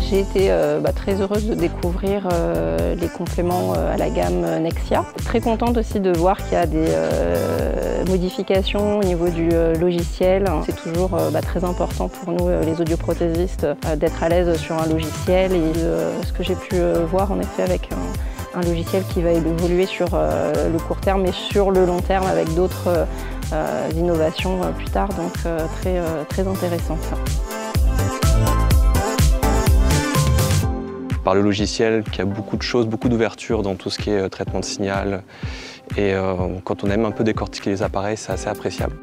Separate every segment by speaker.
Speaker 1: J'ai été très heureuse de découvrir les compléments à la gamme Nexia. Très contente aussi de voir qu'il y a des modifications au niveau du logiciel. C'est toujours très important pour nous, les audioprothésistes, d'être à l'aise sur un logiciel. Et ce que j'ai pu voir en effet avec un logiciel qui va évoluer sur le court terme et sur le long terme avec d'autres innovations plus tard, donc très intéressant.
Speaker 2: Par le logiciel, qui a beaucoup de choses, beaucoup d'ouverture dans tout ce qui est traitement de signal. Et quand on aime un peu décortiquer les appareils, c'est assez appréciable.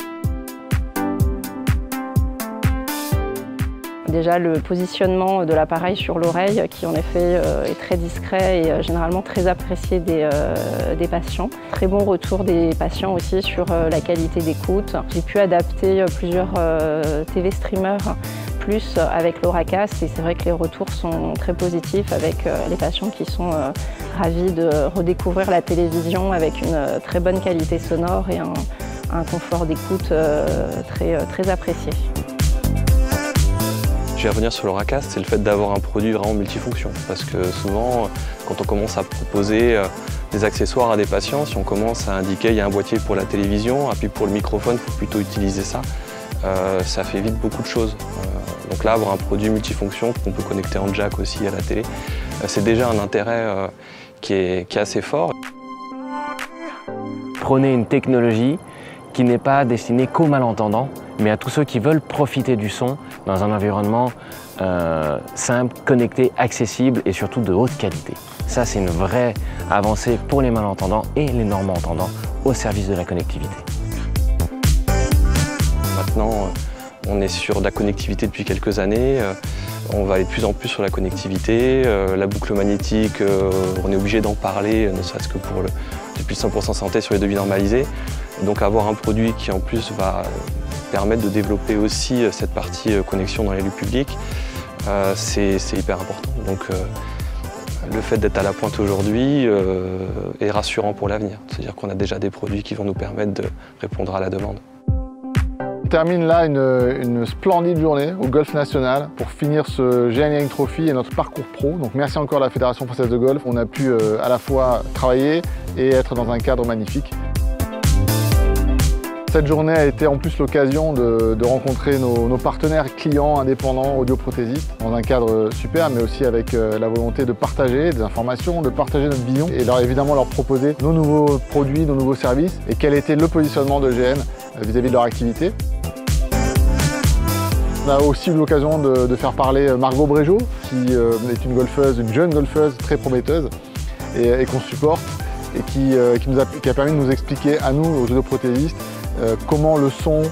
Speaker 1: Déjà le positionnement de l'appareil sur l'oreille qui en effet est très discret et généralement très apprécié des patients. Très bon retour des patients aussi sur la qualité d'écoute. J'ai pu adapter plusieurs TV streamers plus avec l'Auracast et c'est vrai que les retours sont très positifs avec les patients qui sont ravis de redécouvrir la télévision avec une très bonne qualité sonore et un confort d'écoute très apprécié.
Speaker 2: Je vais revenir sur l'Auracast, c'est le fait d'avoir un produit vraiment multifonction. Parce que souvent, quand on commence à proposer des accessoires à des patients, si on commence à indiquer qu'il y a un boîtier pour la télévision, et puis pour le microphone, il faut plutôt utiliser ça, ça fait vite beaucoup de choses. Donc là, avoir un produit multifonction qu'on peut connecter en jack aussi à la télé, c'est déjà un intérêt qui est assez fort.
Speaker 3: Prenez une technologie qui n'est pas destinée qu'aux malentendants, mais à tous ceux qui veulent profiter du son dans un environnement simple, connecté, accessible et surtout de haute qualité. Ça, c'est une vraie avancée pour les malentendants et les normaux-entendants au service de la connectivité.
Speaker 2: Maintenant, on est sur de la connectivité depuis quelques années. On va aller de plus en plus sur la connectivité. La boucle magnétique, on est obligé d'en parler, ne serait-ce que pour depuis 100% santé sur les devis normalisés. Donc avoir un produit qui en plus va permettre de développer aussi cette partie connexion dans les lieux publics, c'est hyper important. Donc le fait d'être à la pointe aujourd'hui est rassurant pour l'avenir. C'est-à-dire qu'on a déjà des produits qui vont nous permettre de répondre à la demande.
Speaker 4: On termine là une splendide journée au Golf National pour finir ce GN Trophy et notre parcours pro. Donc merci encore à la Fédération Française de Golf. On a pu à la fois travailler et être dans un cadre magnifique. Cette journée a été en plus l'occasion de rencontrer nos partenaires clients indépendants audioprothésistes dans un cadre super, mais aussi avec la volonté de partager des informations, de partager notre vision et évidemment leur proposer nos nouveaux produits, nos nouveaux services et quel était le positionnement de GN vis-à-vis de leur activité. On a aussi eu l'occasion de faire parler Margot Brégeot, qui est une jeune golfeuse très prometteuse et qu'on supporte et qui a permis de nous expliquer à nous, aux audioprothésistes, comment le son,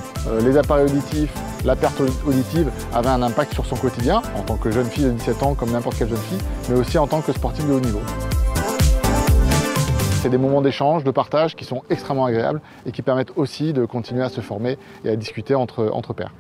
Speaker 4: les appareils auditifs, la perte auditive avaient un impact sur son quotidien, en tant que jeune fille de 17 ans, comme n'importe quelle jeune fille, mais aussi en tant que sportive de haut niveau. C'est des moments d'échange, de partage qui sont extrêmement agréables et qui permettent aussi de continuer à se former et à discuter entre pairs.